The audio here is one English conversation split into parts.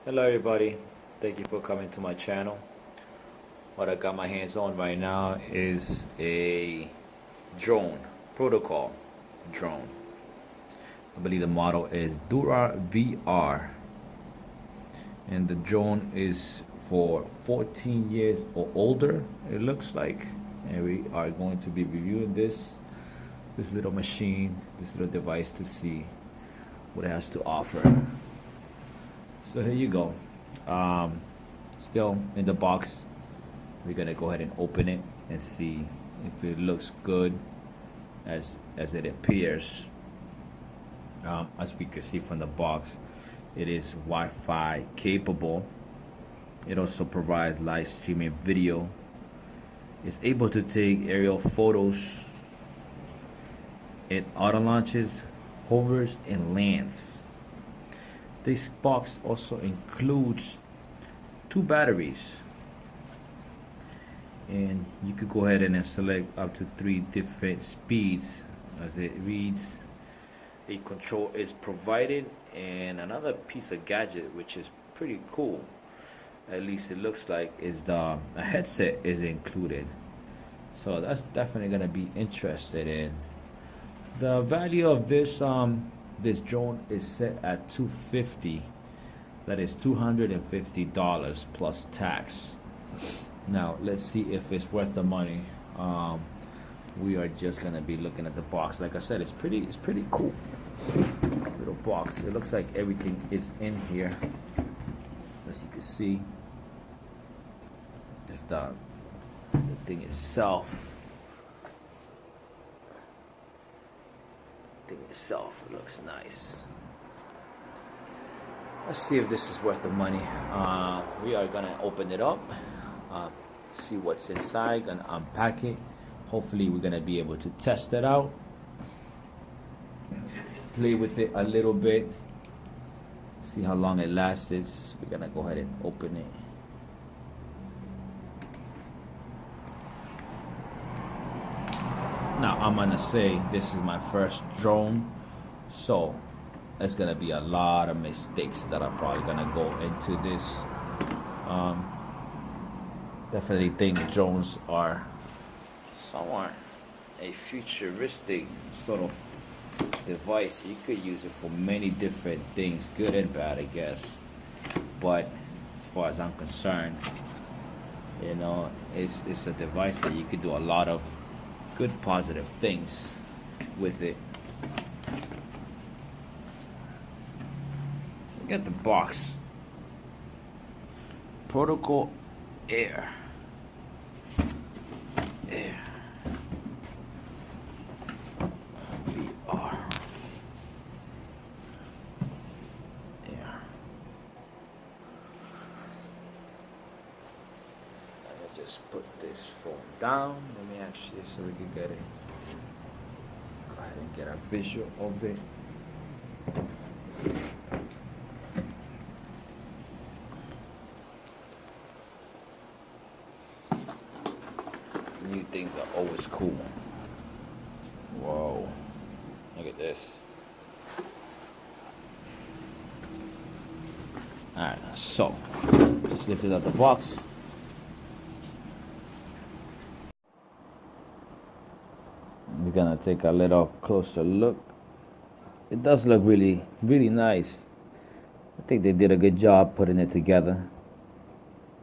Hello everybody, thank you for coming to my channel. What I got my hands on right now is a drone, protocol drone. I believe the model is Dura VR, and the drone is for 14 years or older, it looks like. And we are going to be reviewing this little machine, this little device, to see what it has to offer. So here you go. Still in the box. We're gonna go ahead and open it and see if it looks good as it appears. As we can see from the box, it is Wi-Fi capable. It also provides live streaming video. It's able to take aerial photos. It auto launches, hovers, and lands. This box also includes 2 batteries, and you could go ahead and select up to 3 different speeds as it reads. A control is provided, and another piece of gadget which is pretty cool, at least it looks like, is a headset is included. So that's definitely gonna be interested in. The value of this drone is set at $250. That is $250 plus tax. Now let's see if it's worth the money. We are just gonna be looking at the box. Like I said, it's pretty cool. Little box. It looks like everything is in here. As you can see, it's the thing itself. It looks nice. Let's see if this is worth the money. We are gonna open it up, see what's inside, gonna unpack it. Hopefully we're gonna be able to test it out, play with it a little bit, see how long it lasts. We're gonna go ahead and open it. Now I'm gonna say this is my first drone, so there's gonna be a lot of mistakes that are probably gonna go into this. Definitely think drones are somewhat a futuristic sort of device. You could use it for many different things, good and bad, I guess. But as far as I'm concerned, you know, it's a device that you could do a lot of good positive things with it. So we got the box. Protocol Air. VR. Air. Let me just put this phone down. Let me actually, so we can get it. Go ahead and get a visual of it. New things are always cool. Whoa. Look at this. Alright, so just lift it out the box. We're gonna take a little closer look. It does look really nice. I think they did a good job putting it together.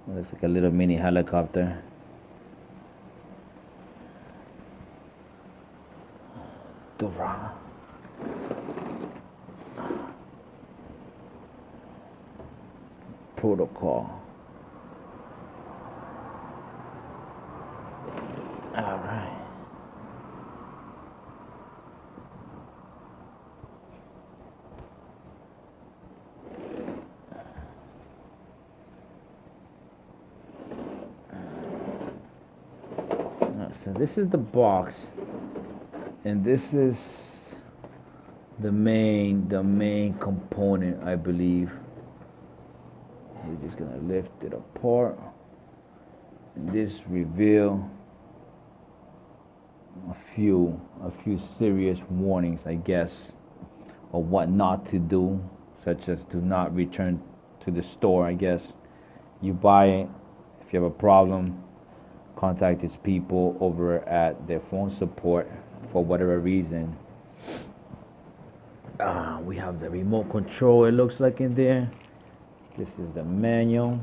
It looks like a little mini helicopter. Dura. Protocol. All right. So this is the box, and this is the main component, I believe. We're just gonna lift it apart, and this reveal a few serious warnings, I guess, of what not to do, such as do not return to the store, I guess. You buy it. If you have a problem, contact these people over at their phone support for whatever reason. We have the remote control, it looks like, in there. This is the manual.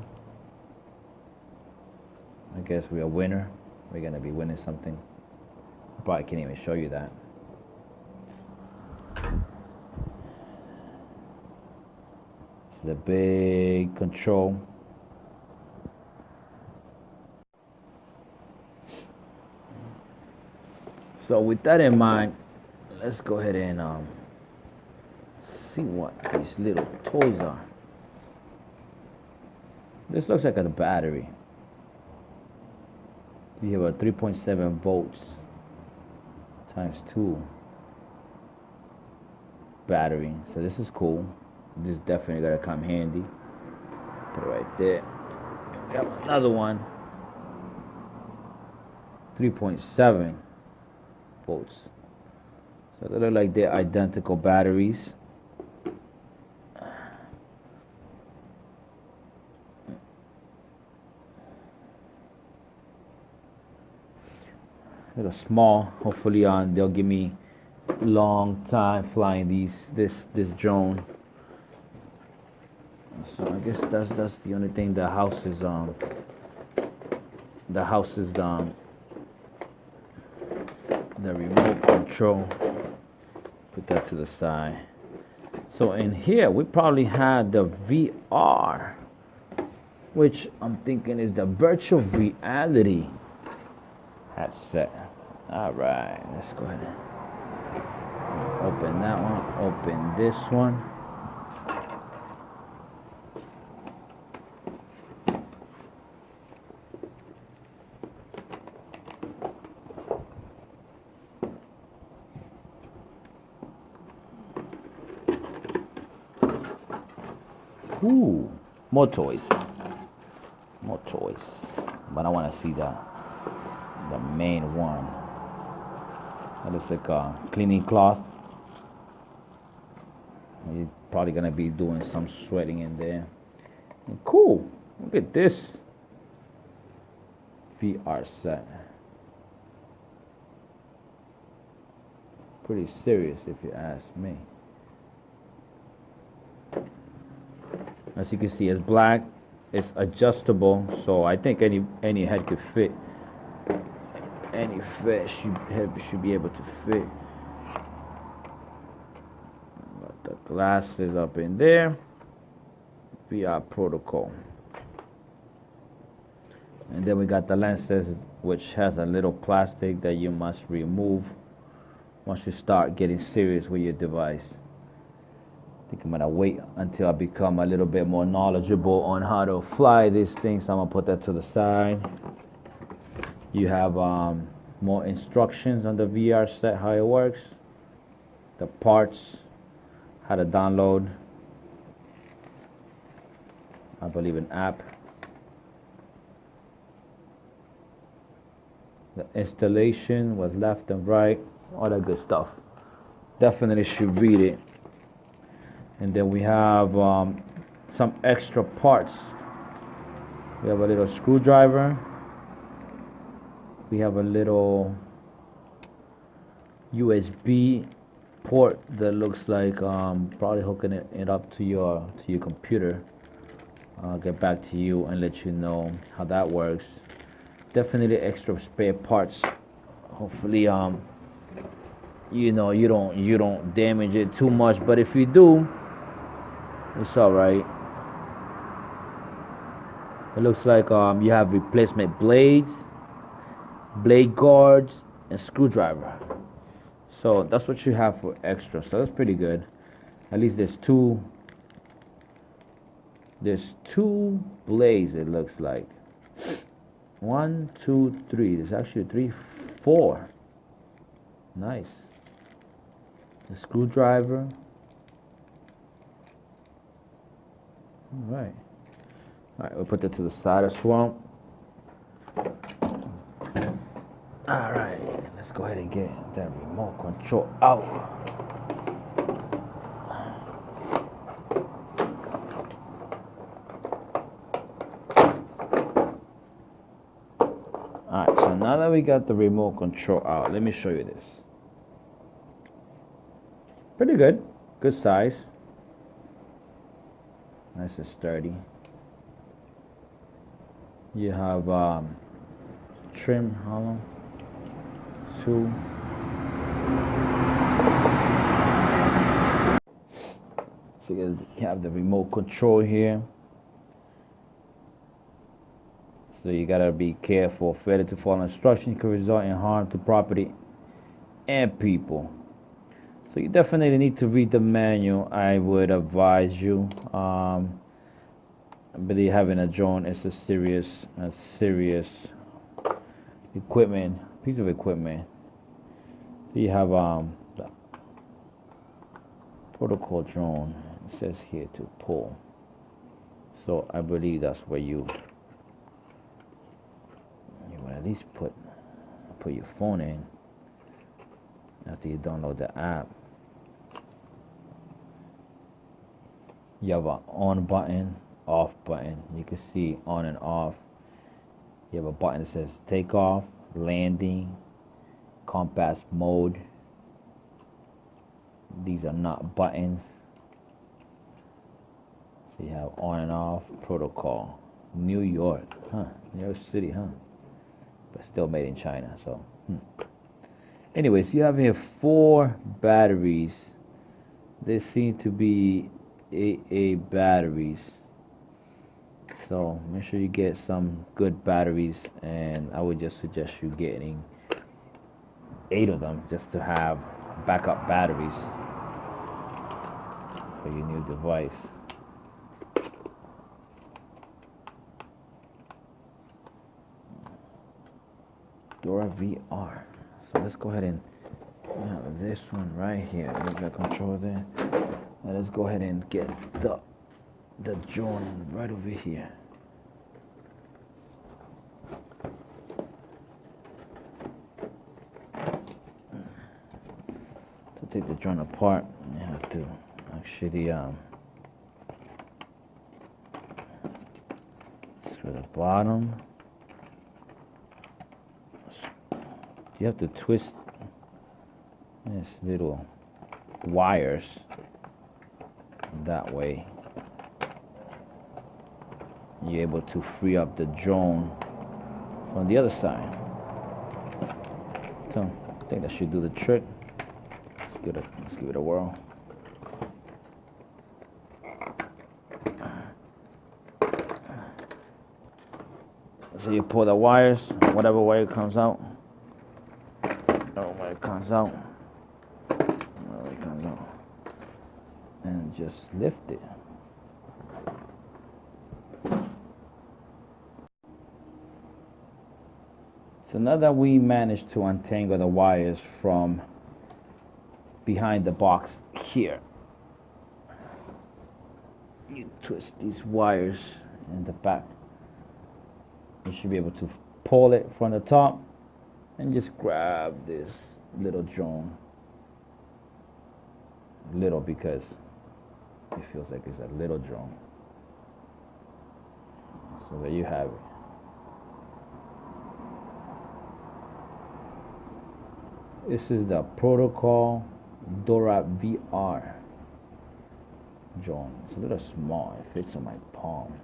I guess we're a winner. We're gonna be winning something. Probably can't even show you that. This is a big control. So with that in mind, let's go ahead and see what these little toys are. This looks like a battery. You have a 3.7 volts times 2 battery. So this is cool. This is definitely gonna come handy. Put it right there. We have another one. 3.7 volts. So they look like they're identical batteries. A little small. Hopefully they'll give me long time flying this drone. So I guess that's the only thing the house is the remote control. Put that to the side. So in here we probably had the VR, which I'm thinking is the virtual reality headset. All right, let's go ahead and open that one. Open this one. Ooh, more toys. More toys. But I want to see the main one. That looks like a cleaning cloth. You're probably gonna be doing some sweating in there. And cool. Look at this VR set. Pretty serious, if you ask me. As you can see, it's black. It's adjustable, so I think any head could fit. Any head should be able to fit. Got the glasses up in there. VR protocol. And then we got the lenses, which has a little plastic that you must remove once you start getting serious with your device. I think I'm gonna wait until I become a little bit more knowledgeable on how to fly these things. I'm gonna put that to the side. You have more instructions on the VR set, how it works, the parts, how to download, I believe, an app, the installation was left and right, all that good stuff. Definitely should read it. And then we have some extra parts. We have a little screwdriver. We have a little USB port that looks like probably hooking it up to your computer. I'll get back to you and let you know how that works. Definitely extra spare parts. Hopefully you don't damage it too much, but if you do, it's all right. It looks like you have replacement blades, blade guards, and screwdriver. So that's what you have for extra. So that's pretty good. At least there's two blades, it looks like. 1, 2, 3. There's actually 3, 4. Nice. The screwdriver. All right, we'll put that to the side as well. All right, let's go ahead and get that remote control out. now that we got the remote control out, let me show you this. Pretty good. Good size. Nice and sturdy. You have trim hollow. 2. So you have the remote control here. So you gotta be careful. Failure to follow instructions could result in harm to property and people. So you definitely need to read the manual. I would advise you. I believe having a drone is a serious piece of equipment. So you have the protocol drone. It says here to pull. So I believe that's where you would at least put your phone in after you download the app. You have an on button, off button. You can see on and off. You have a button that says takeoff, landing, compass mode. These are not buttons. So you have on and off protocol. New York, New York City, but still made in China. So anyways, you have here 4 batteries. They seem to be AA batteries, so make sure you get some good batteries, and I would just suggest you getting 8 of them just to have backup batteries for your new device. Dura VR. So let's go ahead and have this one right here. You got control there. Now let's go ahead and get the drone right over here. To take the drone apart, you have to actually through the bottom. You have to twist these little wires that way. You're able to free up the drone from the other side. So I think that should do the trick. Let's give it a whirl. So you pull the wires, whatever way it comes out. Where it comes out. And just lift it. So now that we managed to untangle the wires from behind the box here, you twist these wires in the back. You should be able to pull it from the top and just grab this little drone. Little because it feels like it's a little drone. So there you have it. This is the Protocol Dura VR drone. It's a little small. It fits on my palm.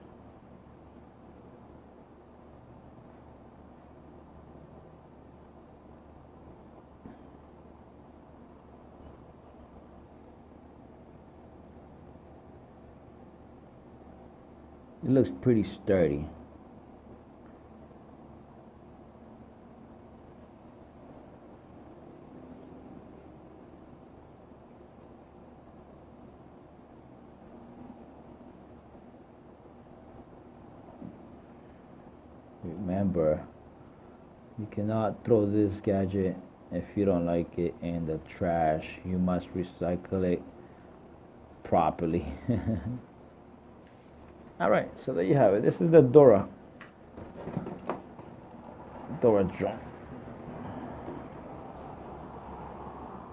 It looks pretty sturdy. Remember, you cannot throw this gadget if you don't like it in the trash. You must recycle it properly. Alright, so there you have it. This is the Dura drone.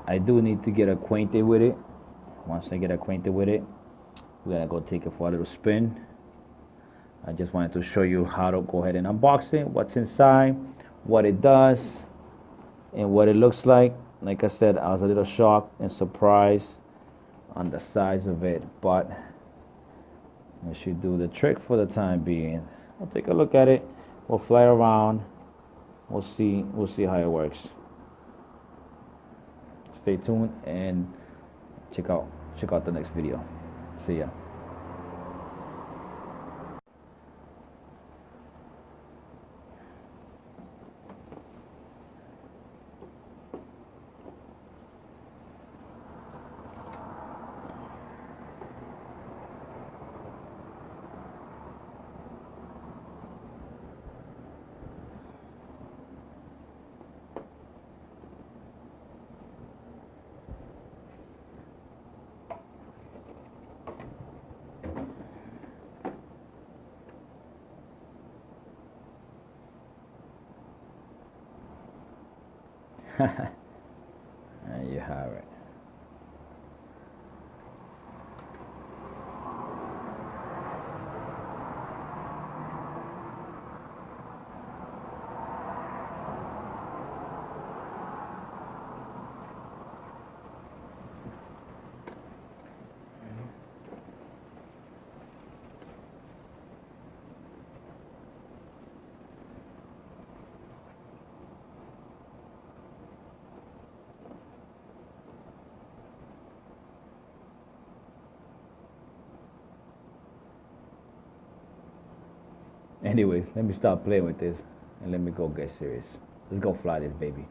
I do need to get acquainted with it. Once I get acquainted with it, we're gonna go take it for a little spin. I just wanted to show you how to go ahead and unbox it, what's inside, what it does and what it looks like. Like I said, I was a little shocked and surprised on the size of it, but it should do the trick for the time being. We'll take a look at it. We'll fly around. We'll see how it works. Stay tuned and check out the next video. See ya. There you have it. Anyways, let me stop playing with this and let me go get serious. Let's go fly this baby.